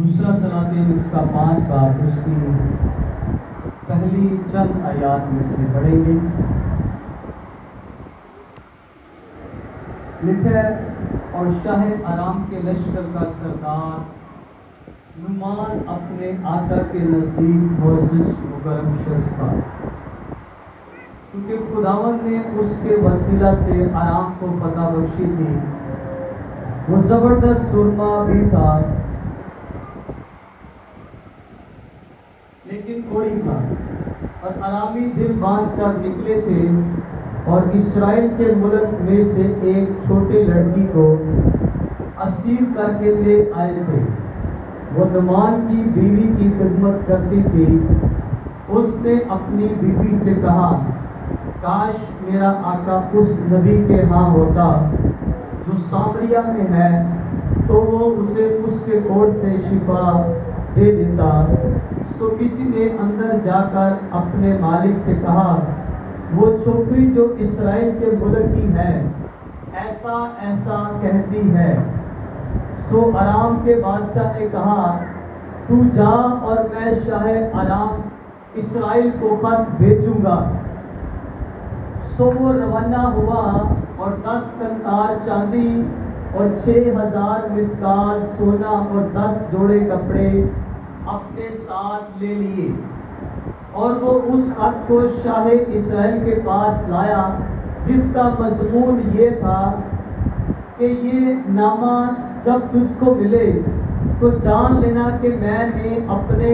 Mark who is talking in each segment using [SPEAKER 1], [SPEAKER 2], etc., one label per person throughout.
[SPEAKER 1] دوسرا سلاطین اس کا 5 باب اس کی پہلی چند آیات میں سے پڑھیں گے۔ لکھا ہے، اور شاہ ارام کے لشکر کا سردار نعمان اپنے آقا کے نزدیک معزز مکرم شخص تھا، کیونکہ خداوند نے اس کے وسیلہ سے ارام کو فتح بخشی تھی۔ وہ زبردست سرما بھی تھا لیکن کوڑی تھا، اور ارامی دل باندھ کر نکلے تھے اور اسرائیل کے ملک میں سے ایک چھوٹے لڑکی کو اسیر کر کے لے آئے تھے۔ وہ نعمان کی بیوی کی خدمت کرتی تھی۔ اس نے اپنی بیوی سے کہا، کاش میرا آقا اس نبی کے ہاں ہوتا جو سامریہ میں ہے، تو وہ اسے اس کے کوڑ سے شفا دے دیتا۔ سو کسی نے اندر جا کر اپنے مالک سے کہا، وہ چھوکری جو اسرائیل کے ملک کی ہے ایسا ایسا کہتی ہے۔ سو ارام کے بادشاہ نے کہا، تو جا اور میں شاہ ارام اسرائیل کو خط بھیجوں گا۔ سو وہ روانہ ہوا اور 10 قنطار چاندی اور 6000 مسکال سونا اور 10 جوڑے کپڑے اپنے ساتھ لے لیے، اور وہ اس خط کو شاہ اسرائیل کے پاس لایا، جس کا مضمون یہ تھا کہ یہ نامہ جب تجھ کو ملے تو جان لینا کہ میں نے اپنے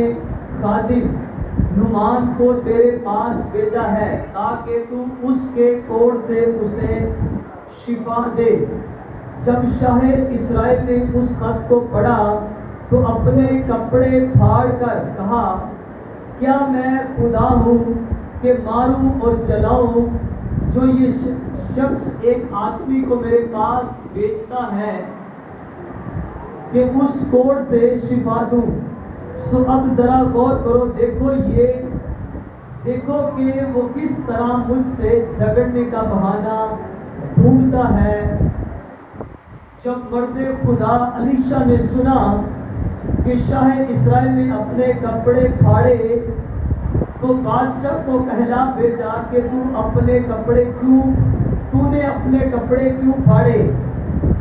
[SPEAKER 1] خادم نعمان کو تیرے پاس بھیجا ہے تاکہ تو اس کے کوڑ سے اسے شفا دے۔ جب شاہ اسرائیل نے اس خط کو پڑھا تو اپنے کپڑے پھاڑ کر کہا، کیا میں خدا ہوں کہ ماروں اور جلاؤں، جو یہ شخص ایک آدمی کو میرے پاس بھیجتا ہے کہ اس کوڑ سے شفا دوں؟ سو اب ذرا غور کرو، دیکھو کہ وہ کس طرح مجھ سے جھگڑنے کا بہانہ ڈھونڈتا ہے۔ جب مرد خدا الیشا نے سنا کہ شاہ اسرائیل نے اپنے کپڑے پھاڑے تو بادشاہ کو کہلا بھیجا کہ تو نے اپنے کپڑے کیوں پھاڑے؟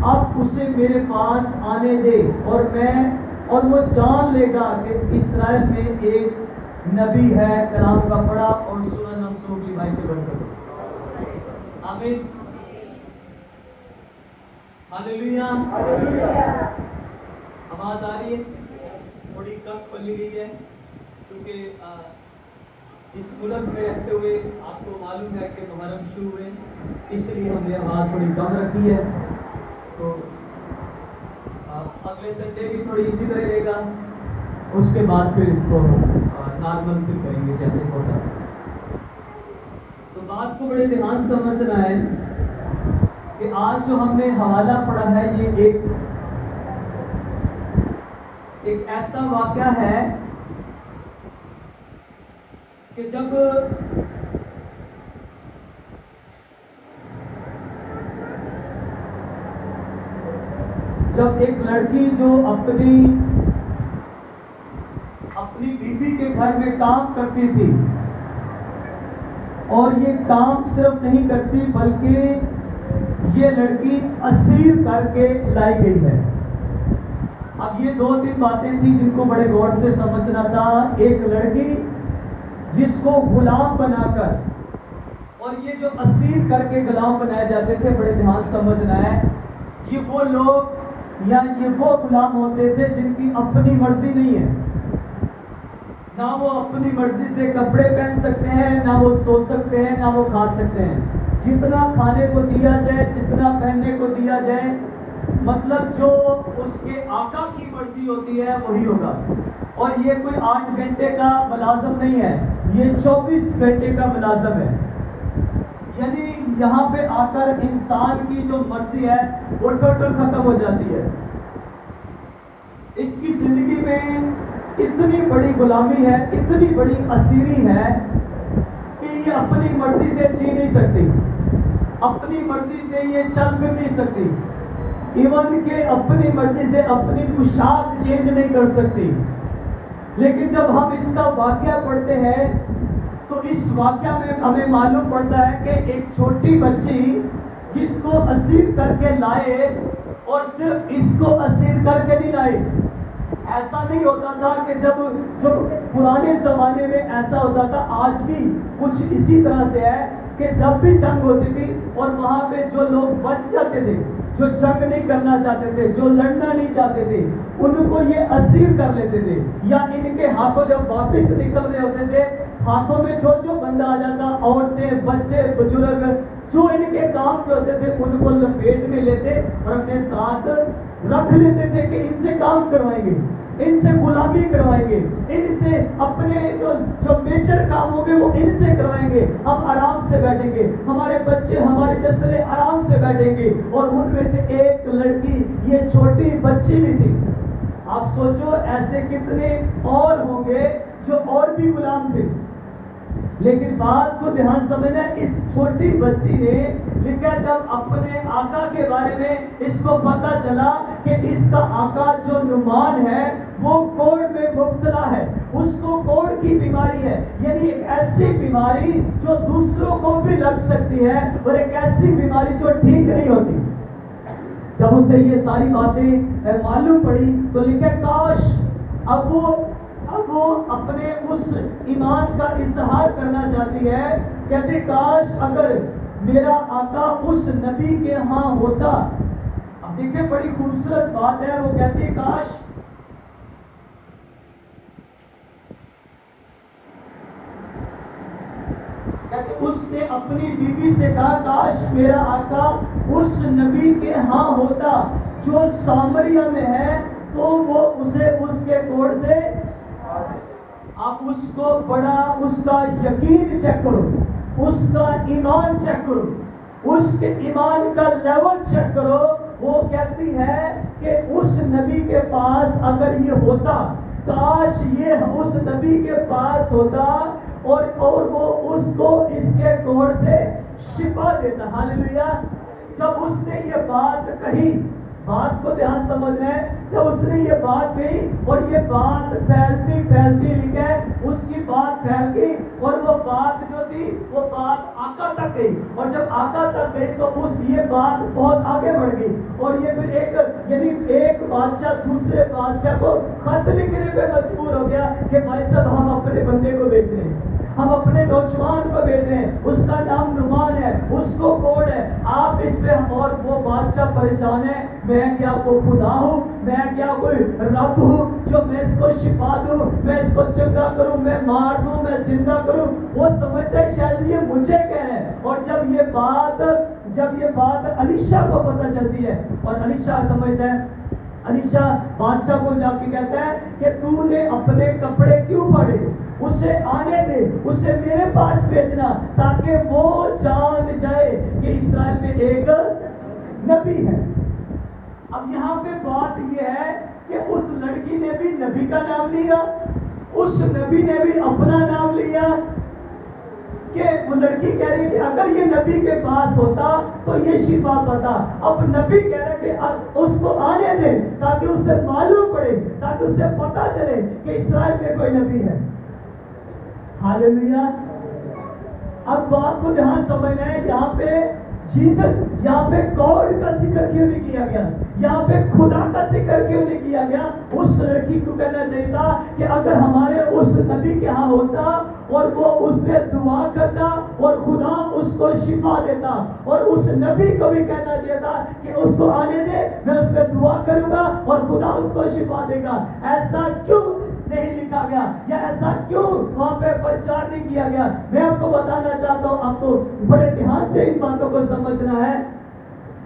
[SPEAKER 1] اب اسے میرے پاس آنے دے، اور وہ جان لے گا کہ اسرائیل میں ایک نبی ہے۔ کلام کا پڑھا اور سنن ہم سب کی بھائی سے برکت۔ آمین، ہاللیلویا۔ آواز آ رہی ہے؟ تھوڑی کم کھولی گئی ہے کیونکہ اس ملک میں رہتے ہوئے آپ کو معلوم ہے کہ محرم شروع ہوئے، اس لیے ہم نے آواز تھوڑی کم رکھی ہے۔ تو اگلے سنڈے بھی تھوڑی اسی طرح رہے گا، اس کے بعد پھر اس کو نارمل پھر کریں گے جیسے ہوتا ہے۔ تو بات کو بڑے دھیان سمجھنا ہے کہ آج جو ہم نے حوالہ پڑھا ہے یہ ایک ایسا واقعہ ہے کہ جب ایک لڑکی جو اپنی بیوی کے گھر میں کام کرتی تھی، اور یہ کام صرف نہیں کرتی بلکہ یہ لڑکی اسیر کر کے لائی گئی ہے۔ اب یہ 2-3 باتیں تھیں جن کو بڑے غور سے سمجھنا تھا۔ ایک لڑکی جس کو غلام بنا کر، اور یہ جو اسیر کر کے غلام بنائے جاتے تھے، بڑے دھیان سمجھنا ہے، یہ وہ لوگ یا یہ وہ غلام ہوتے تھے جن کی اپنی مرضی نہیں ہے، نہ وہ اپنی مرضی سے کپڑے پہن سکتے ہیں، نہ وہ سو سکتے ہیں، نہ وہ کھا سکتے ہیں۔ جتنا کھانے کو دیا جائے، جتنا پہننے کو دیا جائے، مطلب جو اس کے آقا کی مرضی ہوتی ہے وہی ہوگا۔ اور یہ کوئی 8 گھنٹے کا ملازم نہیں ہے، یہ 24 گھنٹے کا ملازم ہے۔ یعنی یہاں پہ آ کر انسان کی جو مرضی ہے وہ ٹوٹل ختم ہو جاتی ہے۔ اس کی زندگی میں اتنی بڑی غلامی ہے، اتنی بڑی اسیری ہے کہ یہ اپنی مرضی سے جی نہیں سکتی، اپنی مرضی سے یہ چل پھر نہیں سکتی۔ ایون کہ اپنی مرضی سے اپنی پوشاک چینج نہیں کر سکتی. لیکن جب ہم اس کا واقعہ پڑھتے ہیں تو اس واقعہ میں ہمیں معلوم پڑتا ہے کہ ایک چھوٹی بچی جس کو اسیر کر کے لائے، اور صرف اس کو اسیر کر کے نہیں لائے. ایسا نہیں ہوتا تھا کہ جب پرانے زمانے میں ایسا ہوتا تھا، آج بھی کچھ اسی طرح سے ہے کہ جب بھی جنگ ہوتی تھی اور وہاں پہ جو لوگ بچ جاتے تھے، جو جنگ نہیں کرنا چاہتے تھے، جو لڑنا نہیں چاہتے تھے، ان کو یہ اسیر کر لیتے تھے، یا ان کے ہاتھوں جب واپس نکل رہے ہوتے تھے، ہاتھوں میں جو بندہ آ جاتا، عورتیں، بچے، بزرگ جو ان کے کام پہ ہوتے تھے، ان کو لپیٹ میں لیتے اور اپنے ساتھ رکھ لیتے تھے کہ ان سے کام کروائیں گے، ان سے غلامی کروائیں گے، ان سے اپنے جو میجر کام ہوں گے وہ ان سے کروائیں گے. ہم آرام سے بیٹھیں گے، ہمارے بچے، ہماری نسلیں آرام سے بیٹھیں گے. اور ان میں سے ایک لڑکی، یہ چھوٹی بچی بھی تھی. آپ سوچو ایسے کتنے اور ہوں گے جو اور بھی غلام تھے. لیکن بات کو دھیان سمجھنا، اس چھوٹی بچی نے لکھا جب اپنے آقا کے بارے میں اس کو پتا چلا کہ اس کا آقا جو نعمان ہے وہ کوڑ میں مبتلا ہے، اس کو کوڑ کی بیماری ہے، یعنی ایک ایسی بیماری جو دوسروں کو بھی لگ سکتی ہے، اور ایک ایسی بیماری جو ٹھیک نہیں ہوتی. جب اسے یہ ساری باتیں معلوم پڑی تو لکھا کاش اب وہ اپنے اس ایمان کا اظہار کرنا چاہتی ہے. کہتے کاش اگر میرا آقا اس نبی کے ہاں ہوتا. اب دیکھیں بڑی خوبصورت بات ہے، وہ کہتی ہے کاش اس نے اپنی بیوی سے کہا کاش میرا آقا اس نبی کے ہاں ہوتا جو سامریہ میں ہے، تو وہ اسے اس کے کوڑ سے. آپ اس کو بڑا، اس کا یقین چیک کرو، اس کا ایمان چیک کرو، اس کے ایمان کا لیول چیک کرو. وہ کہتی ہے کہ اس نبی کے پاس اگر یہ ہوتا، کاش یہ اس نبی کے پاس ہوتا اور وہ اس کو اس کے کوڑ سے شفا دیتا. ہاللیلویا. جب اس نے یہ بات کہی، بات کو دھیان سمجھنا ہے، جب اس نے یہ بات کہی اور یہ بات پھیلتی پھیلتی لکھا ہے، اس کی بات پھیل گئی اور وہ بات جو تھی وہ بات آقا تک گئی. اور جب آقا تک گئی تو یہ بات بہت آگے بڑھ گئی. اور یہ پھر ایک بادشاہ دوسرے بادشاہ کو خط لکھنے پہ مجبور ہو گیا کہ بھائی صاحب ہم اپنے بندے کو بھیج رہے ہیں، ہم اپنے نوجوان کو بھیج رہے ہیں، اس کا نام نعمان ہے، اس کو کوڑ ہے، آپ اس پہ. اور وہ بادشاہ پریشان ہے، میں کیا وہ خدا ہوں، میں کیا کوئی رب ہوں جو میں اس کو شفا دوں، میں اس کو چنگا کروں، میں مار دوں، میں زندہ کروں. وہ سمجھتا ہے شاید یہ مجھے کیا ہے. اور جب یہ بات الیشا کو پتہ چلتی ہے، اور الیشا سمجھتا ہے، الیشا بادشاہ کو جا کے کہتا ہے کہ تو نے اپنے کپڑے کیوں پھاڑے، اسے آنے دے، اسے میرے پاس بھیجنا تاکہ وہ جان جائے کہ اسرائیل میں ایک نبی ہے. اب یہاں پہ بات یہ ہے کہ اس لڑکی نے بھی نبی کا نام لیا، اس نبی نے بھی اپنا نام لیا. کہ وہ لڑکی کہہ رہی کہ اگر یہ نبی کے پاس ہوتا تو یہ شفا پاتا. اب نبی کہہ رہے کہ اس کو آنے دے تاکہ اسے معلوم پڑے، تاکہ اسے پتا چلے کہ اسرائیل میں کوئی نبی ہے. ہاللیلویا. اب بات کو جہاں سمجھنا ہے، یہاں پہ جیسس، یہاں پہ گاڈ کا ذکر کیوں نہیں کیا گیا، یہاں پہ خدا کا ذکر کیوں نہیں کیا گیا. اس لڑکی کو کہنا چاہیے تھا کہ اگر ہمارے اس نبی کے ہاں ہوتا اور وہ اس پہ دعا کرتا اور خدا اس کو شفا دیتا. اور اس نبی کو بھی کہنا چاہیے تھا کہ اس کو آنے دے، میں اس پہ دعا کروں گا اور خدا اس کو شفا دے گا. ایسا کیوں نہیں لکھا گیا، یا ایسا کیوں وہاں پہ پرچار نہیں کیا گیا؟ میں آپ کو بتانا چاہتا ہوں، آپ کو بڑے دھیان سے ان باتوں کو سمجھنا ہے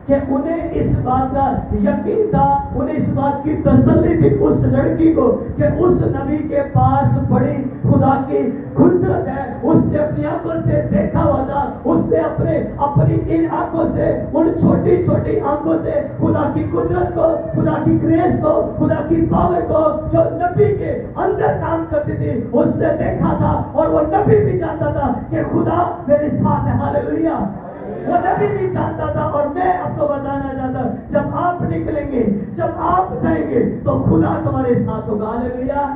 [SPEAKER 1] کہ انہیں اس بات کا یقین تھا، انہیں اس بات کی تسلی تھی اس لڑکی کو کہ اس نبی کے پاس بڑی خدا کی قدرت ہے. اس نے اپنی آنکھوں سے دیکھا ہوا تھا، اس نے اپنی ان آنکھوں سے، ان چھوٹی چھوٹی آنکھوں سے خدا کی قدرت کو، خدا کی گریس کو، خدا کی پاور کو جو نبی کے اندر کام کرتی تھی اس نے دیکھا تھا. اور وہ نبی بھی جانتا تھا کہ خدا میرے ساتھ ہے. ہاللیلویا. وہ نبی بھی جانتا تھا. اور میں آپ کو بتانا چاہتا ہوں، جب آپ آپ جائیں گے تو خدا تمہارے ساتھ ہوگا. ہاللیلویا.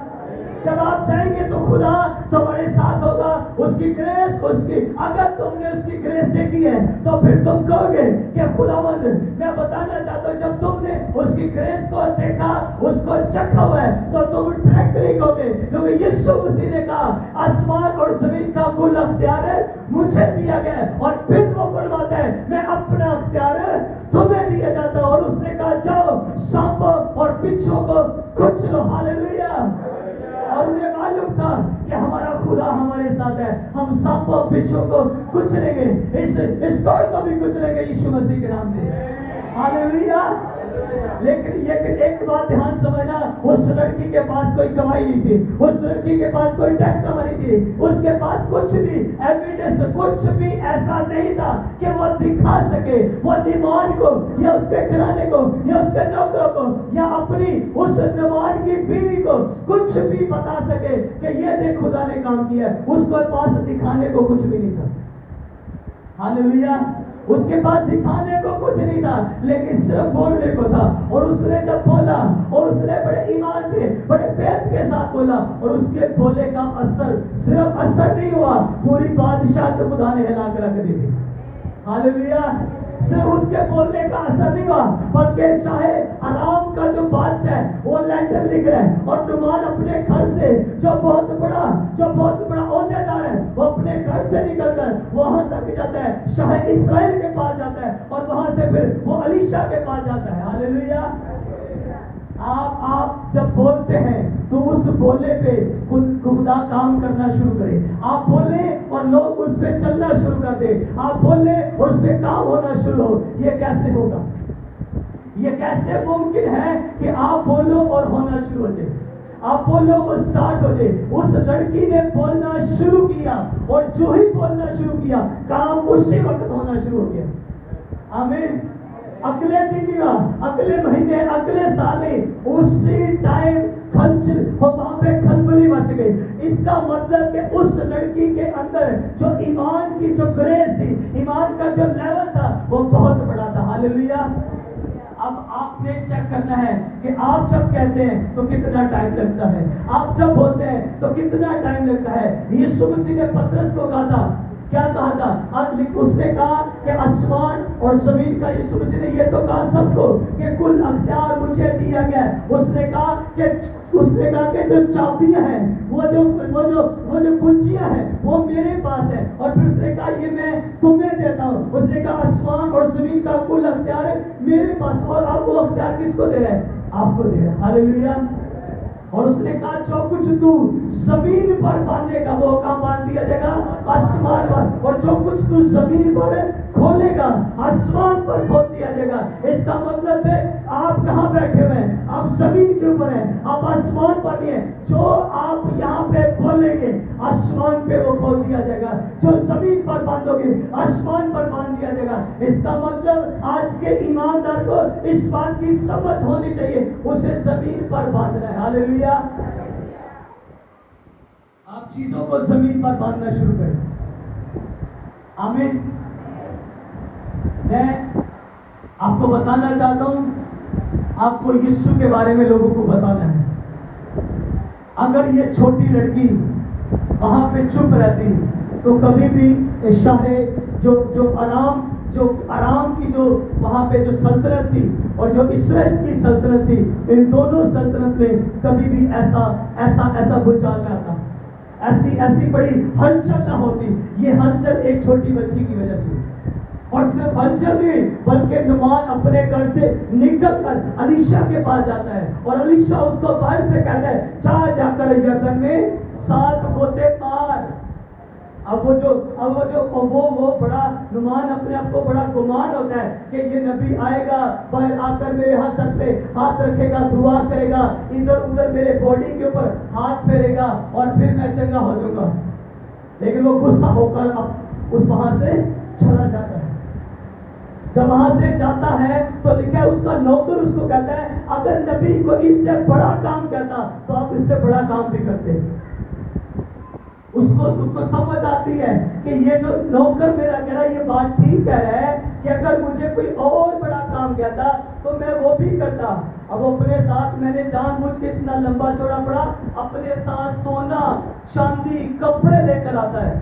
[SPEAKER 1] جب آپ جائیں گے تو خدا تمہارے ساتھ ہوگا. اس کی گریس، اگر تم نے اس کی گریس دیکھی ہے تو پھر تم کہو گے کہ خداوند، میں بتانا چاہتا ہوں، جب تم نے اس کی گریس کو دیکھا، اس کو چکھا ہوا ہے، تو تم ڈائریکٹلی کہو گے، کیونکہ یسوع مسیح نے کہا آسمان اور زمین کا کل اختیار مجھے دیا گیا ہے. اور پھر وہ فرماتا ہے میں اپنا اختیار تمہیں دیا جاتا ہے. اور اس نے کہا جاؤ سانپوں اور بچھو کو کچھ لو. ہاللیلویا. اور انہیں معلوم تھا کہ ہمارا خدا ہمارے ساتھ ہے. ہم سانپوں بچھو کو کچھ لیں گے، اس کوڑ کو بھی کچھ لیں گے یسوع مسیح کے نام سے. ہاللیلویا. لیکن ایک بات دھیان سمجھنا، اس لڑکی کے پاس کوئی گواہی نہیں تھی، اس لڑکی کے پاس کوئی ٹیسٹمنی تھی، اس کے پاس کچھ بھی ایویڈنس، کچھ بھی ایسا نہیں تھا کہ وہ دکھا سکے وہ نمان کو یا اس کے گھرانے کو یا اس کے نوکروں کو یا اپنی اس نمان کی بیوی کو کچھ بھی بتا سکے کہ یہ دیکھ خدا نے کام کیا ہے. اس کے پاس دکھانے کو کچھ بھی نہیں تھا. ہاللیلویا. اس کے پاس دکھانے کو کچھ نہیں تھا، لیکن صرف بولنے کو تھا. اور اس نے جب بولا، اور اس نے بڑے ایمان سے، بڑے فیض کے ساتھ بولا، اور اس کے بولے کا اثر صرف اثر نہیں ہوا، پوری بادشاہ کو خدا نے ہلا کر رکھ دی. ہاللیلویا. صرف اس کے بولنے کا اثر نہیں ہوا، بلکہ شاہ آرام کا جو بادشاہ ہے وہ لیٹر لکھ رہا ہے، اور نعمان اپنے گھر سے جو بہت بڑا عہدے دار ہے، وہ اپنے گھر سے نکل کر وہاں تک جاتا ہے، شاہ اسرائیل کے پاس جاتا ہے، اور وہاں سے پھر وہ الیشا کے پاس جاتا ہے. ہاللیلویا. آپ جب بولتے ہیں تو اس بولے پہ خدا کام کرنا شروع کرے. آپ بولیں اور لوگ اس پہ چلنا شروع کر دیں. آپ بولیں اور اس پہ کام ہونا شروع ہو. یہ کیسے ہوگا؟ یہ کیسے ممکن ہے کہ آپ بولو اور ہونا شروع ہو جائے؟ آپ بولو اور سٹارٹ ہو جائے. اس لڑکی نے بولنا شروع کیا، اور جو ہی بولنا شروع کیا کام اسی وقت ہونا شروع ہو گیا. آمین. اگلے دن، اگلے مہینے، اگلے سال اسی ٹائم وہاں پہ کھلبلی مچ گئی. اس کا مطلب کہ اس لڑکی کے اندر جو ایمان کی جو گریس تھی، ایمان کا جو لیول تھا، وہ بہت بڑا تھا. ہاللیلویا. اب آپ نے چیک کرنا ہے کہ آپ جب کہتے ہیں تو کتنا ٹائم لگتا ہے، آپ جب بولتے ہیں تو کتنا ٹائم لگتا ہے. یسوع مسیح نے پترس کو کہا تھا، کیا کہا تھا؟ اس نے کہا کہ آسمان اور زمین کا، یسوع مسیح نے یہ تو کہا سب کو کہ کل اختیار مجھے دیا گیا ہے. اس نے کہا کہ جو چابیاں ہیں، وہ جو کنچیاں ہیں، وہ میرے پاس ہے. اور پھر اس نے کہا یہ میں تمہیں دیتا ہوں. اس نے کہا آسمان اور زمین کا کل اختیار ہے میرے پاس. اور اب وہ اختیار کس کو دے رہا ہے؟ آپ کو دے رہا ہے. ہاللیلویا. اور اس نے کہا جو کچھ تو زمین پر باندھے گا وہ کہاں باندھ دیا جائے گا؟ آسمان پر. اور جو کچھ تو زمین پر کھولے گا آسمان پر کھول دیا جائے گا. اس کا مطلب ہے آپ کہاں بیٹھے ہوئے ہیں؟ آپ زمین کے اوپر ہیں، آپ آسمان پر نہیں ہیں. جو آپ یہاں پہ بولیں گے آسمان پہ وہ کھول دیا جائے گا. جو زمین پر باندھو گے آسمان پر باندھ دیا جائے گا. اس کا مطلب آج کے ایماندار کو اس بات کی سمجھ ہونی چاہیے، اسے زمین پر باندھنا ہے. ہاللیلویا. آپ چیزوں کو زمین پر باندھنا شروع کریں. آمین. میں آپ کو بتانا چاہتا ہوں، آپ کو یسوع کے بارے میں لوگوں کو بتانا ہے. اگر یہ چھوٹی لڑکی وہاں پہ چپ رہتی تو کبھی بھی شاہ جو آرام کی جو وہاں پہ جو سلطنت تھی اور جو اسرائیل کی سلطنت تھی، ان دونوں سلطنت میں کبھی بھی ایسا بھوچال نہ آتا، ایسی بڑی ہلچل نہ ہوتی. یہ ہلچل ایک چھوٹی بچی کی وجہ سے. اور صرف ہلچل نہیں، بلکہ نعمان اپنے گھر سے نکل کر الیشا کے پاس جاتا ہے، اور الیشا اس کو باہر سے کہتا ہے جا کر یردن میں 7 غوطے مار. اب وہ بڑا نعمان اپنے آپ کو بڑا گمان ہوتا ہے کہ یہ نبی آئے گا، باہر آ کر میرے سر پہ ہاتھ رکھے گا، دعا کرے گا، ادھر ادھر میرے باڈی کے اوپر ہاتھ پھیرے گا اور پھر میں چنگا ہو جاؤں گا. لیکن وہ غصہ ہو کر اب وہاں سے چلا جاتا ہے. جب وہاں سے جاتا ہے تو لکھا ہے اس کا نوکر اس کو کہتا ہے اگر نبی کو اس سے بڑا کام کہتا تو آپ اس سے بڑا کام بھی کرتے. اس کو سمجھ آتی ہے کہ یہ جو نوکر میرا کہہ رہا ہے یہ بات ٹھیک کہہ رہا ہے کہ اگر مجھے کوئی اور بڑا کام کہتا تو میں وہ بھی کرتا. अब अपने साथ मैंने जानबूझ के इतना लंबा चौड़ा पड़ा, अपने साथ सोना चांदी कपड़े लेकर आता है।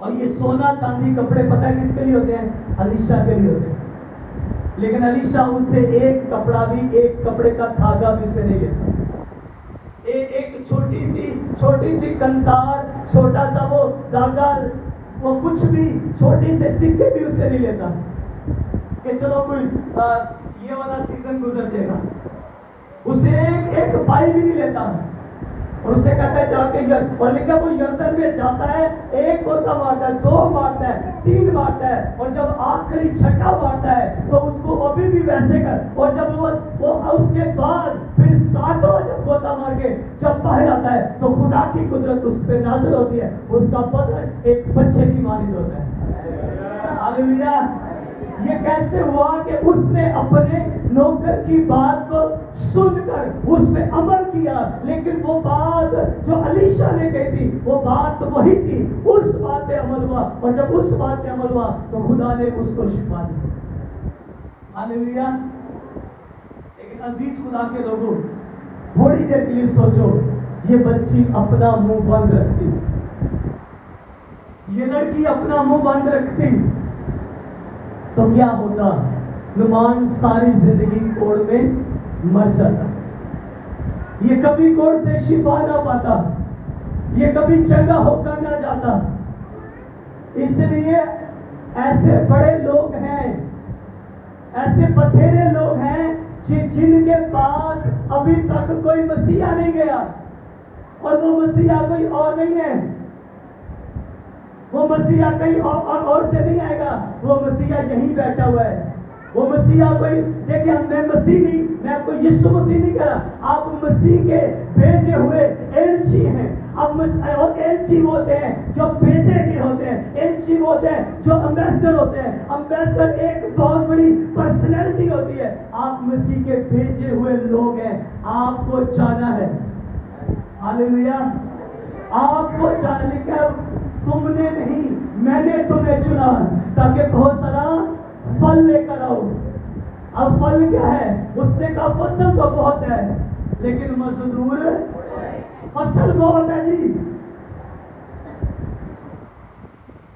[SPEAKER 1] और ये सोना चांदी कपड़े पता है किसके लिए होते हैं? अलीशा के लिए होते हैं। लेकिन अलीशा उससे एक कपड़ा भी, एक कपड़े का धागा भी उसे नहीं लेता। एक छोटी सी कंतार, छोटा सा वो धागा, वो कुछ भी, छोटी से सिक्के भी उससे नहीं लेता कि चलो कोई ये वाला सीजन गुजर जाएगा। उसे एक पाई भी नहीं लेता। और उसे कहता है जाके और लिखा वो यर्दन में जाता है, एक गोता मारता है, 2 मारता है, 3 मारता है, और जब आखिरी छठा मारता है तो उसको अभी भी वैसे कर। और जब वो उसके बाद फिर 7वां जब गोता मार के जब बाहर आता है तो खुदा की कुदरत उस पे नाज़िल होती है। उसका बदन एक बच्चे की मानिंद होता है। हालेलुया। ये कैसे हुआ कि उसने अपने नौकर की बात को सुनकर उस पे अमल किया, लेकिन वो बात जो अलीशा ने कही थी वो बात तो वही थी, उस बात पे अमल हुआ। और जब उस बात पे अमल हुआ तो खुदा ने उसको शिफा दी। हालेलुया। लेकिन अजीज खुदा के लोगों, थोड़ी देर के लिए सोचो, ये बच्ची अपना मुंह बंद रखती, ये लड़की अपना मुंह बंद रखती तो क्या होता? नुमान सारी जिंदगी कोड़ में मर जाता, ये कभी कोड़ से शिफा ना पाता, ये कभी चंगा होकर ना जाता। इसलिए ऐसे बड़े लोग हैं, ऐसे बथेरे लोग हैं जिनके पास अभी तक कोई मसीहा नहीं गया, और वो मसीहा कोई और नहीं है, वो मसीहा कहीं और से नहीं आएगा, वो मसीहा यहीं बैठा हुआ है। वो मसीहा कोई, देखिए मैं मसीह नहीं, मैं आपको यीशु मसीह नहीं कह रहा, आप मसीह के भेजे हुए एलची हैं। अब और एलची वो होते हैं जो भेजे गए होते हैं, एलची वो होते हैं जो एम्बेसडर होते हैं। एम्बेसडर एक बहुत बड़ी पर्सनैलिटी होती है। आप मसीह के भेजे हुए लोग हैं, आपको जाना है। हालेलुया। आपको जाना, लिखा तुमने नहीं मैंने तुम्हें चुना ताकि बहुत सारा फल लेकर आओ। अब फल क्या है? उसने कहा फसल तो बहुत है लेकिन मजदूर, फसल बहुत है जी।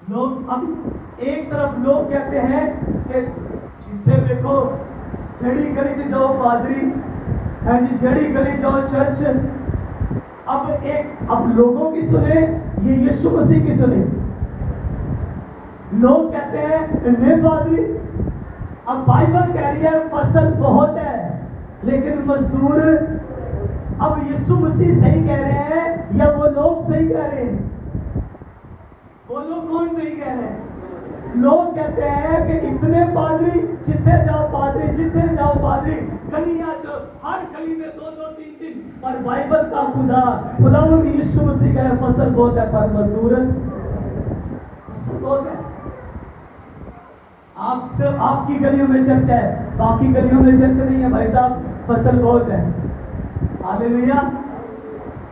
[SPEAKER 1] लोग अब एक तरफ लोग कहते हैं कि जिसे देखो जड़ी गली से जाओ पादरी, हाँ जी जड़ी गली जाओ चर्च। अब लोगों की सुने, ये यीशु मसीह की सुने। लोग कहते हैं नहीं पादरी, अब बाइबल कह रही है फसल बहुत है लेकिन मजदूर। अब यीशु मसीह सही कह रहे हैं या वो लोग सही कह रहे हैं? वो लोग कौन सही कह रहे हैं? लोग कहते हैं कि इतने पादरी, जितने जाओ पादरी, जितने जाओ पादरी, गलियां जो हर गली में 2-2, 3-3। पर बाइबल का खुदा यीशु मसीह कह रहे फसल बहुत है पर मजदूर, फसल बहुत है। आप सिर्फ आपकी गलियों में चर्च है, बाकी गलियों में चर्च नहीं है भाई साहब, फसल बहुत है। हालेलुया।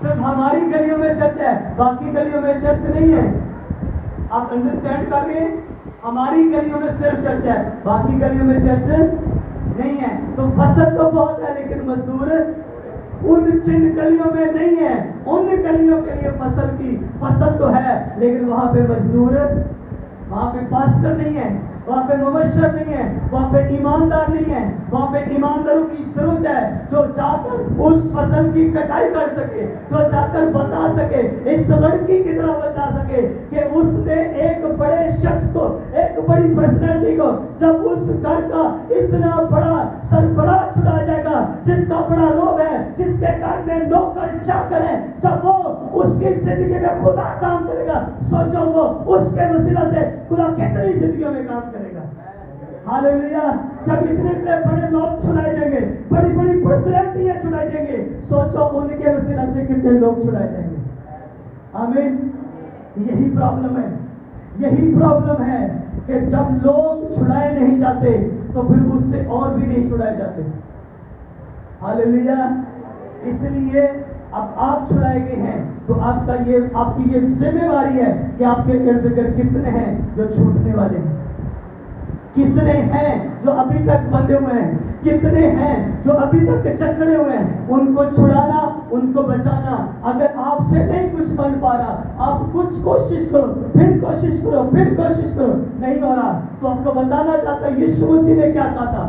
[SPEAKER 1] सिर्फ हमारी गलियों में चर्च है, बाकी गलियों में चर्च नहीं है। आप अंडरस्टैंड कर रहे हैं? हमारी गलियों में सिर्फ चर्च है, बाकी गलियों में चर्च नहीं है। तो फसल तो बहुत है लेकिन मजदूर उन जिन गलियों में नहीं है, उन गलियों के लिए फसल तो है लेकिन वहां पे मजदूर, वहां पे पास्टर नहीं है, वहां पे मुबशर नहीं है, वहां पे ईमानदार नहीं है। वहां पे ईमानदारों की जरूरत है जो जाकर उस फसल की कटाई कर सके, जो जाकर बता सके, इस लड़की की तरह बता सके कि उसने एक बड़े शख्स को, एक बड़ी पर्सनैलिटी को, जब उस घर का इतना बड़ा सरबराह चुना जाएगा, जिसका बड़ा रोब है, जिसके घर में नौकर चाकर है, जब वो उसकी जिंदगी में खुदा काम करेगा, सोचो वो उसके वसीला से खुदा कितनी जिंदगियों में काम करेगा। हालेलुया। जब इतने बड़े लोग चुनाए जाएंगे, बड़ी बड़ी पर्सनैलिटियां चुनाई जाएंगे, सोचो उनके वसीला से कितने लोग चुनाए जाएंगे। आमीन। यही प्रॉब्लम है कि जब लोग छुड़ाए नहीं जाते तो फिर उससे और भी नहीं छुड़ाए जाते। हालेलुया। इसलिए अब आप छुड़ाए गए हैं तो आपकी ये जिम्मेवारी है कि आपके इर्द गिर्द कितने हैं जो छूटने वाले हैं। कितने हैं जो अभी तक बंधे हुए हैं, कितने हैं जो अभी तक जकड़े हुए हैं, उनको छुड़ाना, उनको बचाना। अगर आपसे नहीं कुछ बन पा रहा, आप कुछ कोशिश करो, फिर कोशिश करो, फिर कोशिश करो, नहीं हो रहा, तो आपको बताना चाहता है यीशु मसीह ने क्या कहा था।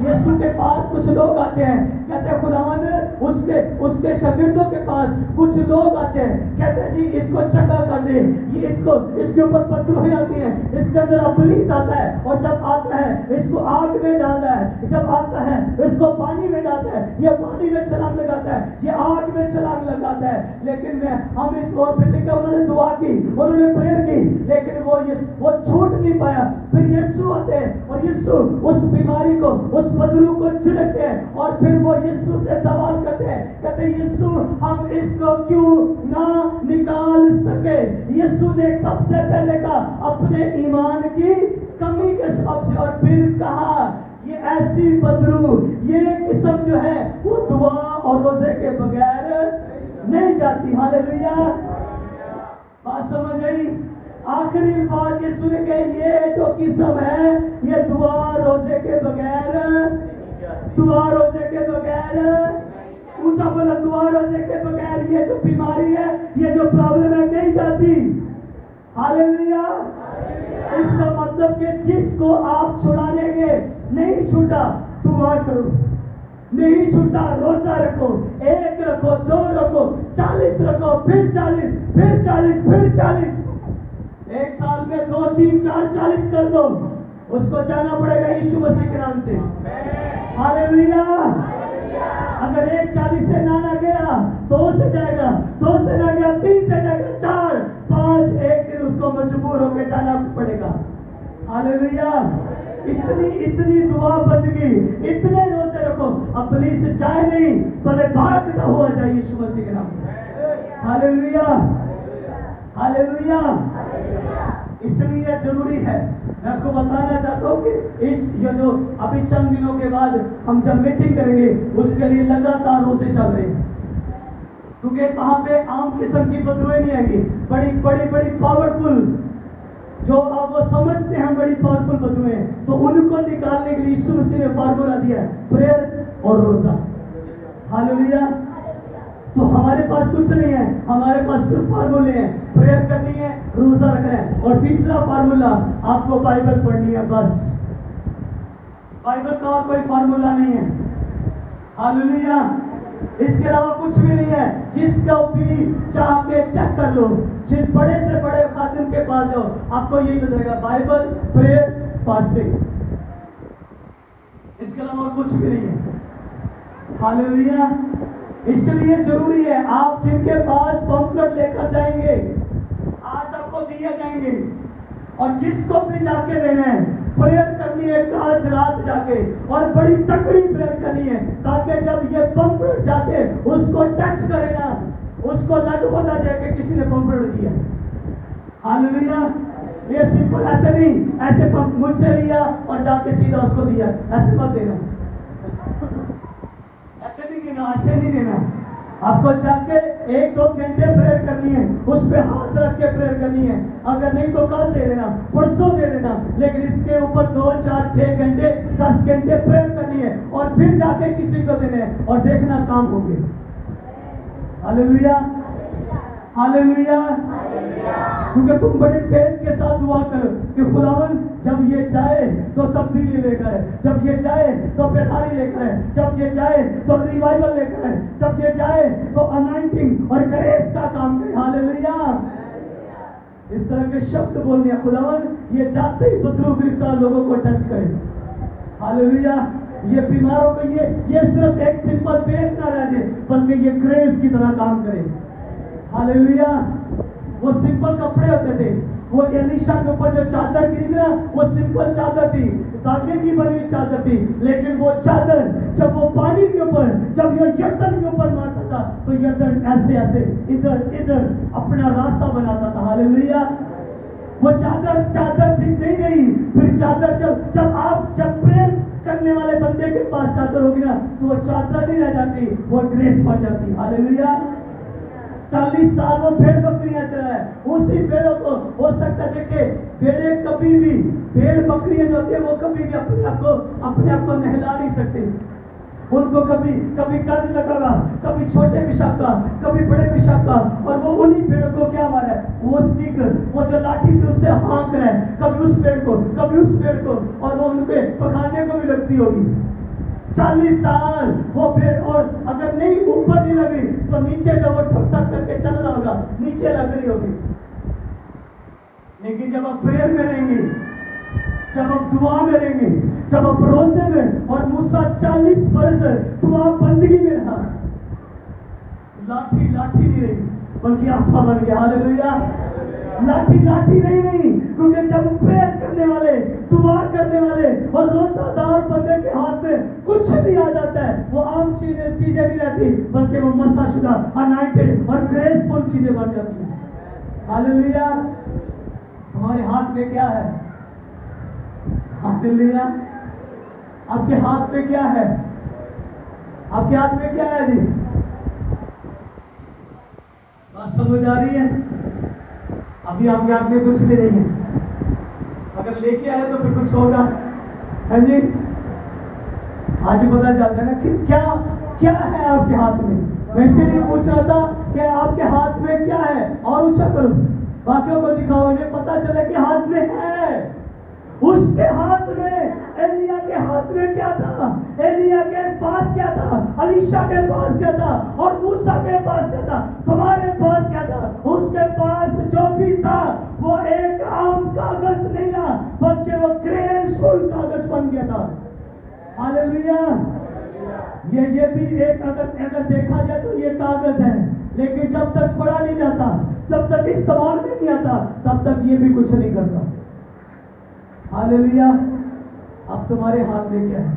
[SPEAKER 1] यीशु के पास कुछ लोग आते हैं, कहते हैं खुदावंद, उसके शागिर्दों के पास कुछ लोग आते हैं, कहते हैं जी इसको चंगा कर दे, ये इसके ऊपर पत्थर आती है, इसके अंदर इब्लीस आता है, और जब आता है इसको आग में डालता है, जब आता है इसको पानी में डालता है, ये पानी में छलांग लगाता है, ये आग में छलांग लगाता है। लेकिन हम इसको फिर लिखा, उन्होंने दुआ की, उन्होंने प्रेयर की, लेकिन वो छूट नहीं पाया। फिर यीशु आते हैं और यीशु उस बीमारी को, उस पदरू को छिड़कते हैं, और फिर वो यीशु से सवाल करते हैं, कहते हैं यीशु हम इसको क्यों ना निकाल सके। यीशु ने सबसे पहले कहा अपने ईमान की कमी के सबब से, और फिर कहा ये ऐसी बदरू, ये किस्म जो है वो दुआ और रोजे के बगैर नहीं जाती। हालेलुया, बात समझ आई। आखिरी बात यीशु ने कही, ये जो किस्म है ये दुआ रोजे के बगैर, दुआ रोजे के बगैर, ऊंचा बोला, दुआ रोजे के बगैर ये जो बीमारी है, ये जो प्रॉब्लम है नहीं जाती। हालेलुया। इसका मतलब कि जिसको आप छुड़ाने गए नहीं छूटा, दुआ करो, नहीं छूटा, रोजा रखो, 1 रखो, 2 रखो, 40 रखो, फिर 40, फिर 40, फिर 40, 1 साल में 2, 3, 4, 40 कर दो। उसको जाना पड़ेगा यीशु मसीह के नाम से। हालेलुया। अगर 1 40 से ना गया 2 से जाएगा, 2 से ना गया 3 से जाएगा, 4, 5, एक दिन उसको मजबूर होकर जाना पड़ेगा। हालेलुया। इतनी दुआ बंदगी, इतने रोजे रखो, इब्लीस जाए नहीं, भले भागता हुआ जाए यीशु मसीह के नाम से। Hallelujah, hallelujah. इसलिए जरूरी है, मैं आपको बताना चाहता हूँ कि ये जो अभी चंद दिनों के बाद हम जब मीटिंग करेंगे, उसके लिए लगातार रोजे चल रहे हैं, क्योंकि वहां पे आम किस्म की बदरुएं नहीं आएंगी, बड़ी पावरफुल, जो आप वो समझते हैं बड़ी पावरफुल बदरुएं, तो उनको निकालने के लिए यीशु मसीह ने फार्मूला दिया है, प्रेयर और रोजा। हालेलुया। तो हमारे पास कुछ नहीं है, हमारे पास सिर्फ फार्मूले हैं, प्रेयर करनी है, रोजा रखना है, और तीसरा फार्मूला आपको बाइबल पढ़नी है, बस। बाइबल का और कोई फार्मूला नहीं है। हालेलुया। इसके अलावा कुछ भी नहीं है। जिसको भी चाह के चेक कर लो, जिन बड़े से बड़े खादिम के पास जाओ, आपको यही बताएगा, बाइबल, प्रेयर, फास्टिंग, इसके अलावा और कुछ भी नहीं है। हालेलुया। इसलिए जरूरी है, आप जिनके पास पंफलेट लेकर जाएंगे, आज आपको दिए जाएंगे, और जिसको भी जाके देना है, प्रेयर करनी है आज रात जाके, और बड़ी तकड़ी प्रेयर करनी है, ताकि जब ये पंफलेट जाके उसको टच करे ना, उसको लग पता जाए कि किसी ने पंफलेट दिया। हालेलुया। ये सिंपल ऐसे नहीं, ऐसे मुझसे लिया और जाके सीधा उसको दिया, ऐसे मत देना, ऐसे नहीं देना, ऐसे नहीं देना। आपको जाके 1-2 घंटे प्रेयर करनी है, उस पे हाथ रख के प्रेयर करनी है। अगर नहीं तो कल दे देना, परसों दे देना, लेकिन इसके ऊपर 2, 4, 6 घंटे, 10 घंटे प्रेयर करनी है, और फिर जाके किसी को देने हैं, और देखना काम होंगे। Hallelujah, hallelujah. क्योंकि तुम बड़े फेथ के साथ दुआ करो कि खुदावंद जब ये जाए तो तब्दीली लेकर है, जब ये जाए तो बेदारी लेकर है, जब ये जाए तो रिवाइवल लेकर है, जब ये जाए तो अनॉइंटिंग और ग्रेस का काम करे। हालेलुया। इस तरह के शब्द बोलने, खुदावंद ये जाते ही बदरू गिरफ्तार लोगों को टच करे। हालेलुया। ये बीमारों को ये सिर्फ एक सिंपल पेज ना रह जाए, बल्कि ये ग्रेस की तरह काम करे। हालेलुया। वो सिंपल कपड़े होते थे, वो एलीशा के ऊपर जो चादर गिरी ना, वो सिंपल चादर थी, धागे की बनी चादर थी, लेकिन वो चादर जब वो पानी के ऊपर, जब ये यर्दन के ऊपर मारता था, तो यर्दन ऐसे ऐसे इधर अपना रास्ता बनाता था। हालेलुया। वो चादर थी नहीं, फिर चादर जब प्रेयर करने वाले बंदे के पास चादर होगी ना, तो वो चादर नहीं रह जाती, वो ग्रेस बन जाती। हालेलुया। 40 साल वो भेड़ बकरियां चला है, उसी भेड़ों को हो सकता है देखे भेड़े कभी भी, भेड़ बकरियां जो होती है वो कभी भी अपने आप को नहला नहीं सकती। उनको कभी कभी कर्ज लगेगा, कभी छोटे पेशाब का, कभी बड़े पेशाब का, और वो उन्हीं पेड़ों को क्या मारा है, वो स्टिक, वो जो लाठी थी उससे हाँक रहे हैं, कभी उस पेड़ को, कभी उस पेड़ को, और वो उनके पकाने को भी लगती होगी। 40 साल वो पेड़, और अगर नहीं ऊपर नहीं लग रही तो नीचे जब वो ठक ठक करके चल रहा होगा नीचे लग रही होगी। लेकिन जब आप प्रेयर में रहेंगे, जब आप दुआ में रहेंगे, जब आप रोजे में, और मूसा 40 बरस दुआ बंदगी में रहा, लाठी लाठी नहीं रही बल्कि आस्था बन गया। हालेलुया। लाठी लाठी नहीं, क्योंकि जब प्रेयर करने वाले, दुआ करने वाले और रोजादार बंदे के हाथ में कुछ भी आ जाता है, वो आम चीजें नहीं रहती, बल्कि वो मसाशुदा, अनॉइंटेड और ग्रेसफुल चीजें बन जाती हैं। हालेलुया। हमारे हाथ में क्या है? हालेलुया। आपके हाथ में क्या है? आपके हाथ में क्या है जी? बात समझ आ रही है? अभी आपके हाथ में कुछ भी नहीं है, अगर लेके आए तो फिर कुछ होगा। है जी? आज पता चलता है ना कि क्या क्या है आपके हाथ में। मैं इसीलिए पूछ रहा था कि आपके हाथ में क्या है, और ऊंचा करो, बाकियों को दिखाओ, इन्हें पता चले कि हाथ में है। उसके हाथ में, एलिया के हाथ में क्या था? एलिया के पास क्या था? अलीशा के पास क्या था? और मूसा के पास क्या था? तुम्हारे पास क्या था? उसके पास जो भी था वो एक आम कागज नहीं था, बल्कि वो ग्रेसफुल कागज बन गया था। हालेलुया। ये भी एक अगर देखा जाए तो ये कागज है, लेकिन जब तक पढ़ा नहीं जाता, जब तक इस्तेमाल में नहीं आता, तब तक ये भी कुछ नहीं करता। हालेलुया। अब तुम्हारे हाथ में क्या है?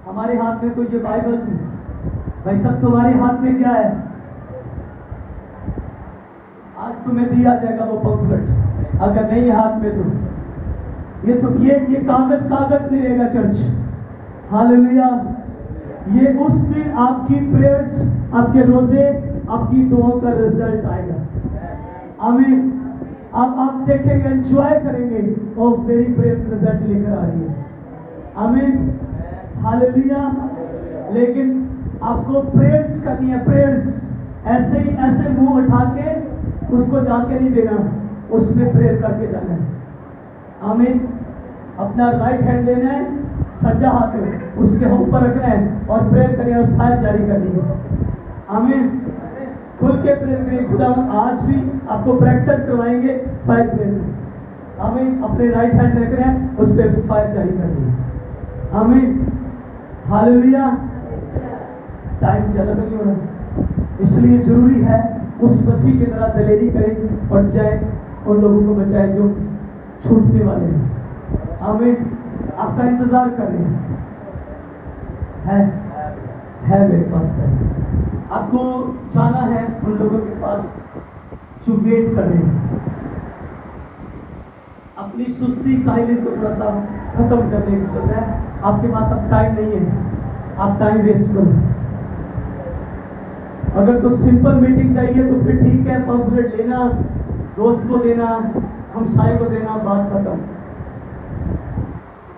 [SPEAKER 1] हमारे हाथ में तो ये बाइबल थी भाई। सब तुम्हारे हाथ में क्या है? आज तुम्हें दिया जाएगा वो पम्फलेट, अगर नहीं हाथ में तो ये कागज नहीं रहेगा चर्च। हालेलुया। ये उस दिन आपकी प्रेयर्स, आपके रोजे, आपकी दुआओं का रिजल्ट आएगा। आमीन। आप देखेंगे, एंजॉय करेंगे, और मेरी प्रेयर रिजल्ट लेकर आ रही है। आमीन। हालेलुया। लेकिन आपको प्रेयर्स करनी है, प्रेयर्स ऐसे ही ऐसे मुंह उठा के उसको जाके नहीं देना, उसमें प्रेयर करके जाना है। आमीन। अपना राइट हैंड लेना है, सज्जा हाथ उसके ऊपर रखना है और प्रेयर करनी है, और फायर जारी करनी है। आमीन। खुल के प्रेयर करिए। खुदा आज भी आपको प्रैक्टिस करवाएंगे फायर प्रेयर में। आमीन। अपने राइट हैंड रख रहे हैं, उस पर फायर जारी करनी है। आमीन। हालेलुया। टाइम ज्यादा तो नहीं हो रहा, इसलिए जरूरी है उस बच्ची की तरह दलेरी करें और जाए, उन लोगों को बचाए जो छूटने वाले हैं। आमीन। आपका इंतजार कर रहे है मेरे पास टाइम। आपको जाना है उन लोगों के पास जो वेट कर रहे हैं। अपनी सुस्ती कायले को थोड़ा सा खत्म करने की जरूरत है। आपके पास अब टाइम नहीं है, आप टाइम वेस्ट करो। अगर तो सिंपल मीटिंग चाहिए तो फिर ठीक है, पम्फलेट लेना, दोस्त को देना, हमसाये को देना, बात खत्म।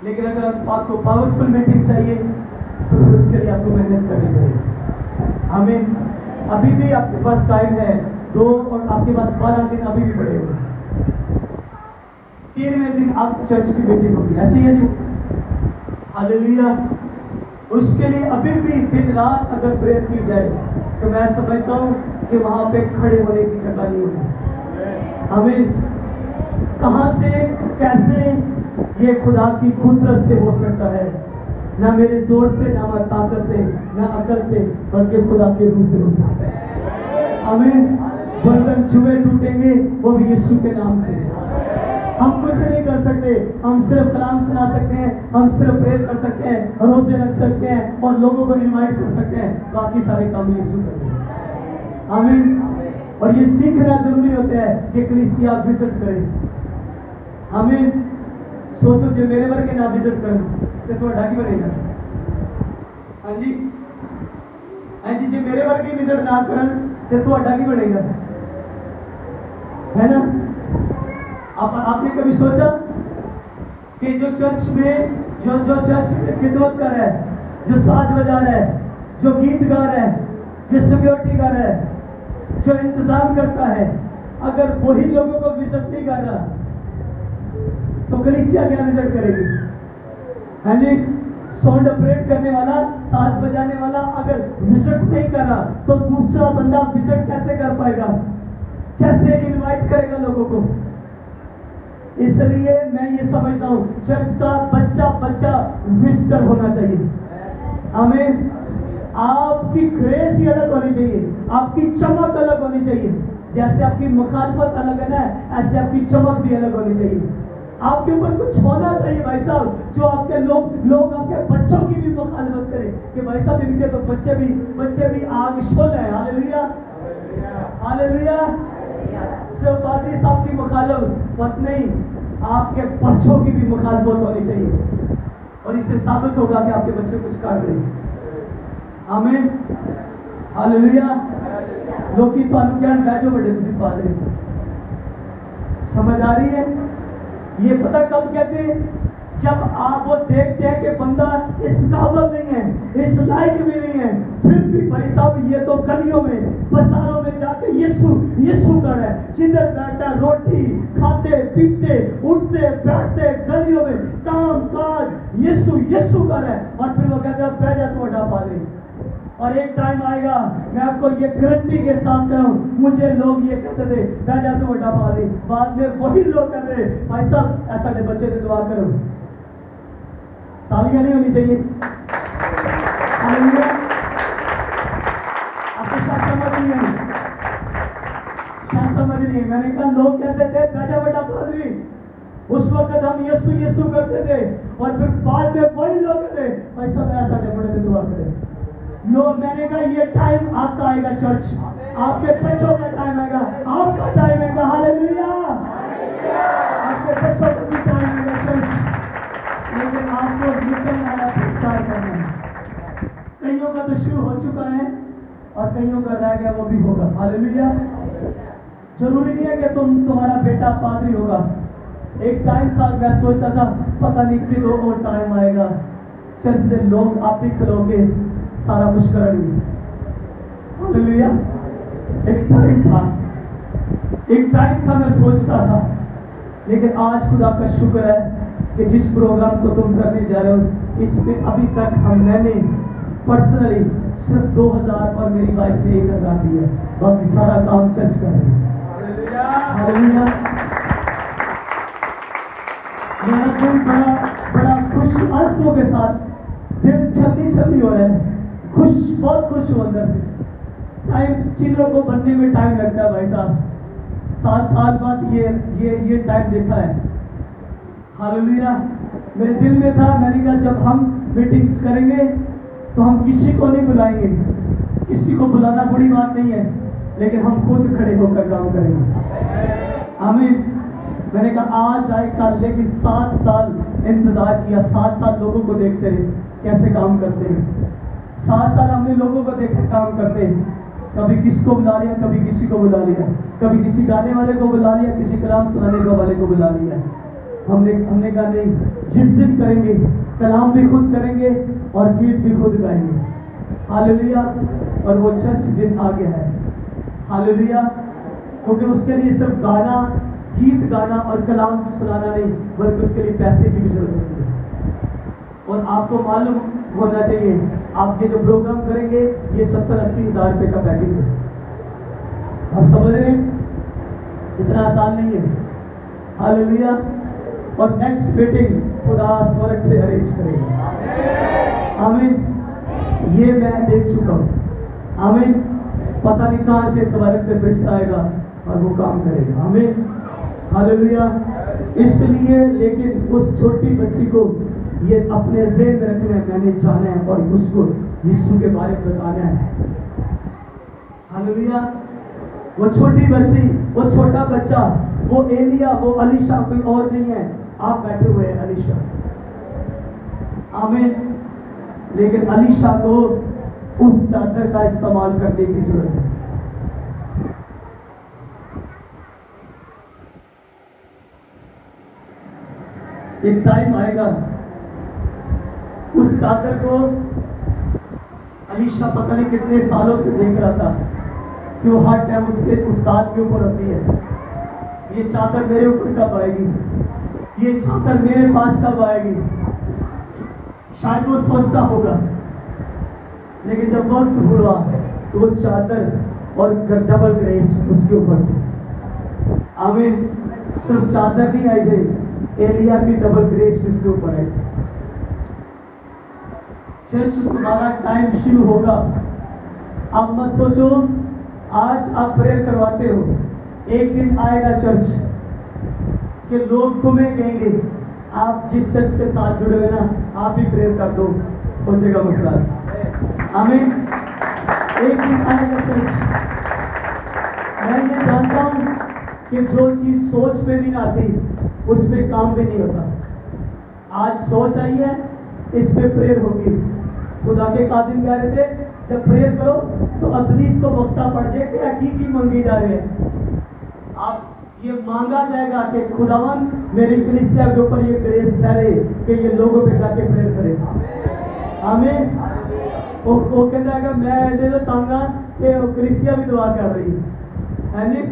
[SPEAKER 1] लेकिन अगर आपको पावरफुल मीटिंग चाहिए तो फिर उसके लिए आपको मेहनत करनी पड़ेगी। आमीन। अभी भी आपके पास टाइम है, 2 और आपके पास 12 दिन अभी भी पड़े हुए। 13वें दिन आप चर्च की मीटिंग होगी, ऐसे ही है जी। हालेलुया। उसके लिए अभी भी दिन रात अगर प्रेयर की जाए तो मैं समझता हूँ कि वहां पे खड़े होने की जगह नहीं होगी। आमीन। कहां से, कैसे ये खुदा की कुदरत से हो सकता है? ना मेरे जोर से, ना मेरी ताकत से, ना अकल से, बल्कि खुदा के रूह से हो सकता है। आमीन। बंधन छुए टूटेंगे, वो भी यीशु के नाम से। हम कुछ नहीं कर सकते, हम सिर्फ कलाम सुना सकते हैं, हम सिर्फ प्रेयर कर सकते हैं, रोजे रख सकते हैं और लोगों को इनवाइट कर सकते हैं। बाकी सारे काम यीशु करते हैं। आमीन। और ये सीखना जरूरी होता है कि कलीसिया विजिट करें। आमीन। सोचो जो मेरे वर्गे ना विजिट करें तो थोड़ा की बनेगा। हाँ जी, हाँ जी, जो मेरे वर्गे विजिट ना करन तो ਤੁਹਾਡਾ ਕੀ ਬਣेगा, है ना? आपने कभी सोचा कि जो चर्च में जो चर्च में खिदमत कर रहा है, जो साज बजा रहा है, जो गीत गा रहा है, जो सिक्योरिटी कर रहा है, जो इंतजाम करता है, अगर वही लोगों को विजिट नहीं कर रहा तो कलीसिया क्या विजिट करेगी? हाँ जी, साउंड ऑपरेट करने वाला, साज बजाने वाला अगर विजिट नहीं कर रहा तो दूसरा बंदा विजिट कैसे कर पाएगा, कैसे इनवाइट करेगा लोगों को? इसलिए मैं ये समझता हूँ चर्च का बच्चा बच्चा विजिटर होना चाहिए। हमें आपकी ग्रेस ही अलग होनी चाहिए, आपकी चमक अलग होनी चाहिए। जैसे आपकी मुखालफत अलग है ना, ऐसे आपकी चमक भी अलग होनी चाहिए। आपके ऊपर कुछ होना चाहिए भाई साहब, जो आपके लोग आपके बच्चों की भी मुखालफत करें कि भाई साहब इनके तो बच्चे भी आग शोल है। Hallelujah, hallelujah. सिर्फ पादरी साहब की मुखालफत नहीं, आपके बच्चों की भी मुखालफत होनी चाहिए, और इससे साबित होगा कि आपके बच्चे कुछ कर रहे हैं। आमीन, हालेलुया। लोकी तो क्या बैठो बड़े तुझे पादरी, समझ आ रही है? ये पता कब कहते हैं? जब आप वो देखते हैं कि बंदा इस काबिल नहीं है, इस लायक भी नहीं है, फिर भी भाई साहब ये तो गलियों में बाजारों में जाके यीशु कर रहा है, जिधर बैठा रोटी खाते पीते उठते बैठते गलियों में काम काज यीशु कर रहा है, और फिर वो कहते हैं बैठ जा तू बड़ा पादरी। और एक टाइम आएगा, मैं आपको ये गारंटी के साथ कर रहा हूँ, मुझे लोग ये कहते थे बैठ जा तू बड़ा पादरी, बाद में वही लोग कहते थे भाई साहब ऐसा बच्चे ने दुआ करो। तालियां नहीं होनी चाहिए? आपको शायद समझ नहीं आई, शायद समझ नहीं है। मैंने कहा लोग कहते थे बैठा बड़ा पादरी, उस वक्त हम यीशु करते थे, और फिर बाद में वही लोग कहते भाई साहब ऐसा बड़े ने दुआ करे। लोग, मैंने कहा ये टाइम आपका आएगा चर्च, आपके बच्चों का टाइम आएगा, आपका टाइम आएगा। हालेलुया, आपके बच्चों का भी टाइम आएगा चर्च, लेकिन आपको निकलना है, प्रचार करना है। कईयों का तो शुरू हो चुका है और कईयों का रह गया, वो भी होगा। हालेलुया। जरूरी नहीं है कि तुम्हारा बेटा पादरी होगा। एक टाइम था मैं सोचता था पता नहीं किधर और टाइम आएगा चर्च के लोग आप ही खलोगे सारा कुछ करेंगे। हालेलुया। एक टाइम था मैं सोचता था, लेकिन आज खुदा का शुक्र है कि जिस प्रोग्राम को तुम करने जा रहे हो इसमें अभी तक मैंने पर्सनली सिर्फ 2000 और मेरी वाइफ ने 1000 दिया, बाकी सारा काम चर्च कर रही है। हालेलुया। मेरा दिल बड़ा खुश आंसुओं के साथ, दिल छल्ली हो रहा है, बहुत खुश हूँ अंदर से। टाइम चीजों को बनने में टाइम लगता है भाई साहब, 7 साल बाद ये टाइम देखा है। हालेलुया। मेरे दिल में था, मैंने कहा जब हम मीटिंग्स करेंगे तो हम किसी को नहीं बुलाएंगे, किसी को बुलाना बुरी बात नहीं है, लेकिन हम खुद खड़े होकर काम करेंगे। आमीन। मैंने कहा आज आए कल, लेकिन 7 साल इंतजार किया, 7 साल लोगों को देखते रहे कैसे काम करते हैं। 7 साल हमने लोगों को देखे काम करते हैं, कभी किसको बुला लिया, कभी किसी को बुला लिया, कभी किसी गाने वाले को बुला लिया, किसी कलाम सुनाने वाले को बुला लिया। हमने कहा नहीं, जिस दिन करेंगे कलाम भी खुद करेंगे और गीत भी खुद गाएंगे। हालेलुया। और वो चर्च दिन आ गया है। हालेलुया। क्योंकि उसके लिए सिर्फ गाना, गीत गाना और कलाम सुनाना नहीं, बल्कि उसके लिए पैसे की भी जरूरत होती है। और आपको मालूम होना चाहिए, आप ये जो प्रोग्राम करेंगे ये 70-80 हज़ार रुपये का पैकेज है। आप समझ रहे हैं? इतना आसान नहीं है। हालेलुया। और नेक्स्ट मीटिंग खुदा स्वर्ग से अरेंज करेगा। आमीन। ये मैं देख चुका हूँ। आमीन। पता नहीं कहाँ से स्वर्ग से फरिश्ता आएगा और वो काम करेगा। आमीन। हालेलुया। इसलिए लेकिन उस छोटी बच्ची को ये अपने ज़हन में रखना है, मैंने जाना है और उसको यीशु के बारे में बताना है। हालेलुया। वो छोटी बच्ची, वो छोटा बच्चा, वो एलिया, वो अलीशा कोई और नहीं है। आप बैठे हुए हैं अलीशा। आमीन। लेकिन अलीशा को उस चादर का इस्तेमाल करने की जरूरत है। एक टाइम आएगा, उस चादर को अलीशा पता नहीं कितने सालों से देख रहा था कि वो हर टाइम उसके उस्ताद के ऊपर होती है। ये चादर मेरे ऊपर कब आएगी, ये चादर मेरे पास कब आएगी, शायद वो सोचता होगा। लेकिन जब वक्त हुआ तो वो चादर और डबल ग्रेस उसके ऊपर थी। आमीन। सिर्फ चादर नहीं आई थी, एलिया की डबल ग्रेस भी उसके ऊपर आई थी। चर्च तुम्हारा टाइम शुरू होगा। आप मत सोचो आज आप प्रेयर करवाते हो, एक दिन आएगा चर्च कि लोग तुम्हें कहेंगे आप जिस चर्च के साथ जुड़े हुए ना, आप ही प्रेयर कर दो, हो जाएगा मसला। आमीन। एक दिन आएगा चर्च। मैं ये जानता हूं कि जो चीज सोच में नहीं आती उस पे काम भी नहीं होता। आज सोच आई है, इस पे प्रेयर होगी। खुदा के कादिम कह रहे थे जब प्रेयर करो तो अबलीस को वक्ता पड़ जाए कि हकीकी मंगी जा रही है। आप ये मांगा जाएगा कि खुदावन मेरी कलीसिया के ऊपर ये ग्रेस ठहरे कि ये लोगों पे जाके प्रेयर करे। आमीन। वो कहता है मैं दे दो तांगा कि कलीसिया भी दुआ कर रही है जी।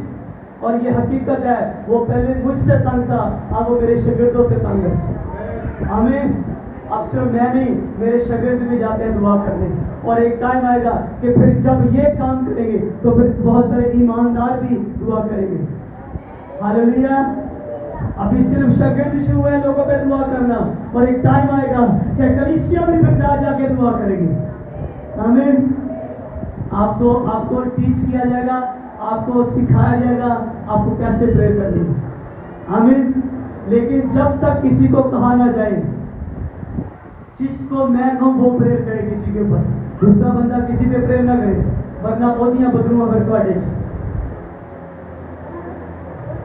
[SPEAKER 1] और ये हकीकत है, वो पहले मुझसे तंग था, अब वो मेरे शागिर्दों से तंग है। आमीन। अब सिर्फ मैं नहीं, मेरे शागिर्द भी जाते हैं दुआ करने। और एक टाइम आएगा कि फिर जब ये काम करेंगे तो फिर बहुत सारे ईमानदार भी दुआ करेंगे। हालेलुया। अभी सिर्फ शागिर्द शुरू है लोगों पे दुआ करना, और एक टाइम आएगा कि कलीसिया भी फिर जाके दुआ करेगी। आमीन। आपको टीच किया जाएगा, आपको सिखाया जाएगा आपको कैसे प्रेयर करनी है। आमीन। लेकिन जब तक किसी को कहा ना जाए जिसको मैं कहूं वो प्रेयर करे किसी के ऊपर, दूसरा बंदा किसी पे प्रेयर ना करे, वरना बोधियां बदलूंगा फिर ਤੁਹਾਡੇ ਚ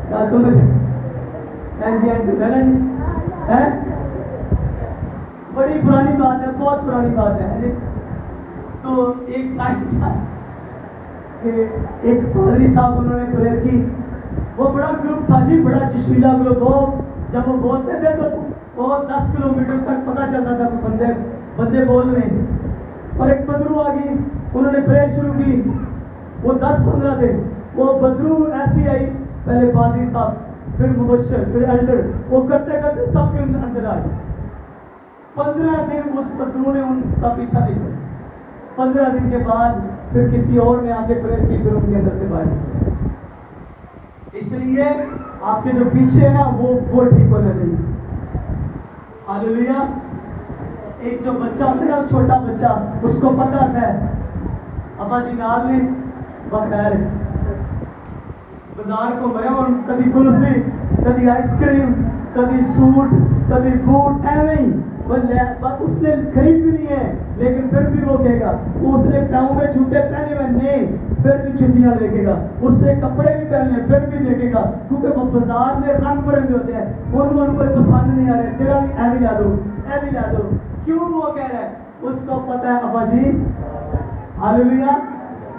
[SPEAKER 1] क्या समझ ऐसी होता है ना जी है। बड़ी पुरानी बात है, बहुत पुरानी बात है जी। तो एक टाइम था कि एक पादरी साहब उन्होंने प्रेयर की। वो बड़ा ग्रुप था जी, बड़ा जशीला ग्रुप। हो जब वो बोलते थे तो वो 10 किलोमीटर तक पता चलता था बंदे बोल रहे हैं। और एक बदरू आ गई, उन्होंने प्रेयर शुरू की। वो 10-15 थे। वो बदरू ऐसी आई, पहले पादरी साहब, फिर मुबश्शिर, फिर एल्डर, वो करते करते सबके अंदर आए। 15 दिन उस बदरू ने उनका पीछा नहीं छोड़ा। 15 दिन के बाद फिर किसी और ने आके प्रेयर की, फिर उनके अंदर से बाहर निकली। इसलिए आपके जो पीछे है ना वो ठीक होना चाहिए। हालेलुया। एक जो बच्चा होता है ना, छोटा बच्चा, उसको पता है अब्बा जी नाल ने बखैर बाजार को मरे और कभी कुल्फी, कभी आइसक्रीम, कभी सूट, कभी बूट, एवं ही उसने खरीद भी लिए हैं, लेकिन फिर भी वो कहेगा, उसने पाँव में जूते पहने हुए नहीं, फिर भी जुतियां देखेगा। उससे कपड़े भी पहने फिर भी देखेगा, क्योंकि वो बाजार में रंग बिरंगे होते हैं, उनको कोई पसंद नहीं आ रहा, जरा भी ऐ भी ला दो, ऐ भी ला दो। क्यों वो कह रहा है? उसको पता है अब्बा जी। हालेलुया।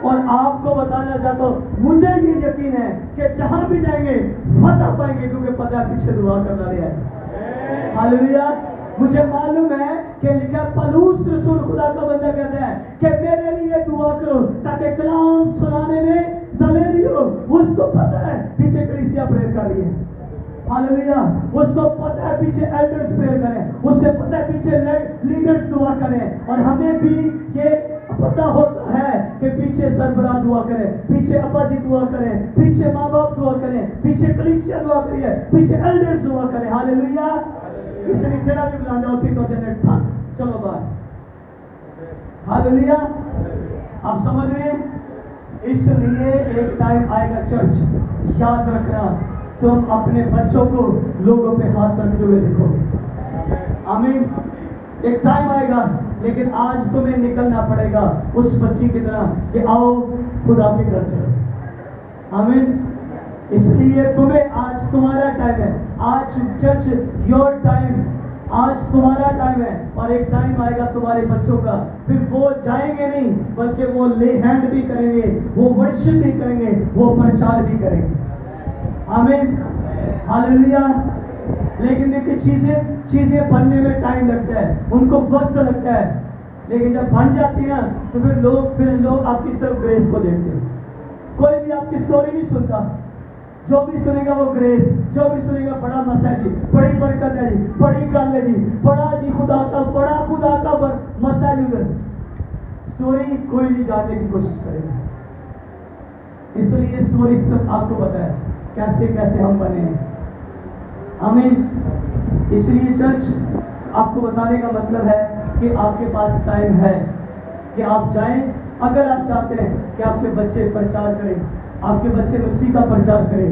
[SPEAKER 1] और आपको बताना चाहता हूं, मुझे ये यकीन है कि जहां भी जाएंगे फतह पाएंगे, क्योंकि पता है पीछे दुआ करने वाले हैं। हालेलुया। मुझे मालूम है कि लिखा पलूस रसूल खुदा का बंदा कहता है कि मेरे लिए दुआ करो ताकि कलाम सुनाने में दलेरी हो। उसको पता है पीछे कलीसिया प्रेयर कर रही है। हालेलुया। उसको पता है पीछे एल्डर्स प्रेयर करें, उससे पता है पीछे लीडर्स दुआ करें। और हमें भी ये पता होता है कि पीछे सरबराह दुआ करें, पीछे अब्बा जी दुआ करें, पीछे माँ बाप दुआ करें, पीछे कलीसिया दुआ करिए, पीछे एल्डर्स दुआ करें। हालेलुया। इसलिए जरा भी बुलाना होती तो ठक चलो बाहर। हालेलुया। आप समझ रहे हैं? इसलिए एक टाइम आएगा चर्च, याद रखना, तुम अपने बच्चों को लोगों पे हाथ रखते हुए देखोगे। आमीन। एक टाइम आएगा, लेकिन आज तुम्हें निकलना पड़ेगा उस बच्ची की तरह कि आओ खुदा के घर चलो। आमीन। इसलिए तुम्हें आज तुम्हारा टाइम है, आज चर्च योर टाइम, आज तुम्हारा टाइम है। और एक टाइम आएगा तुम्हारे बच्चों का, फिर वो जाएंगे नहीं बल्कि वो ले हैंड भी करेंगे, वो वर्शिप भी करेंगे, वो प्रचार भी करेंगे। आमीन। हालेलुया। لیکن دیکھیے چیزیں بننے میں ٹائم لگتا ہے، ان کو وقت لگتا ہے، لیکن جب بن جاتی ہیں تو پھر لوگ آپ کی صرف گریس کو دیکھتے ہیں. کوئی بھی آپ کی سٹوری نہیں سنتا، جو بھی سنے گا وہ گریس، جو بھی سنے گا بڑا مسا جی، بڑی برکت ہے جی، بڑی گل ہے جی، بڑا جی خدا کا مسا جی. ادھر سٹوری کوئی نہیں جاننے کی کوشش کرے گا. اس لیے سٹوری صرف آپ کو پتا ہے کیسے ہم بنے ہیں. آمین. اس لیے چرچ آپ کو بتانے کا مطلب ہے کہ آپ کے پاس ٹائم ہے کہ آپ جائیں. اگر آپ چاہتے ہیں کہ آپ کے بچے پرچار کریں، آپ کے بچے مسیح کا پرچار کریں،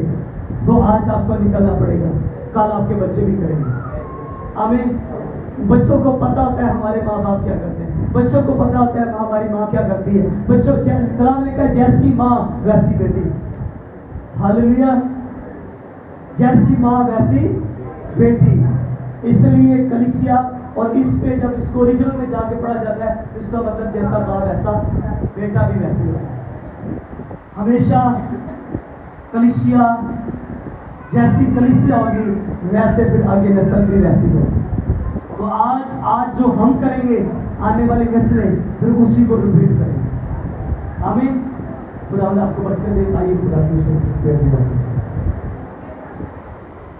[SPEAKER 1] تو آج آپ کو نکلنا پڑے گا، کل آپ کے بچے بھی کریں گے. آمین. بچوں کو پتا ہوتا ہے ہمارے ماں باپ کیا کرتے ہیں، بچوں کو پتا ہوتا ہے ہماری ماں کیا کرتی ہے. بچوں کلام نے کہا جیسی ماں ویسی بیٹی. ہاللیلویا. جیسی ماں ویسی بیٹی. اس لیے کلیسیا، اور اس پہ جب اس کو اوریجنل میں جا کے پڑھا جاتا ہے اس کا مطلب جیسا ماں ویسا بیٹا بھی ویسے ہوتا ہے. ہمیشہ کلیسیا جیسی کلیسیا ہوگی ویسے پھر آگے نسل بھی ویسی ہوگی. تو آج جو ہم کریں گے آنے والی نسلیں پھر اسی کو ریپیٹ کریں گے. آمین. خدا آپ کو برکت دے. آئیے خدا کی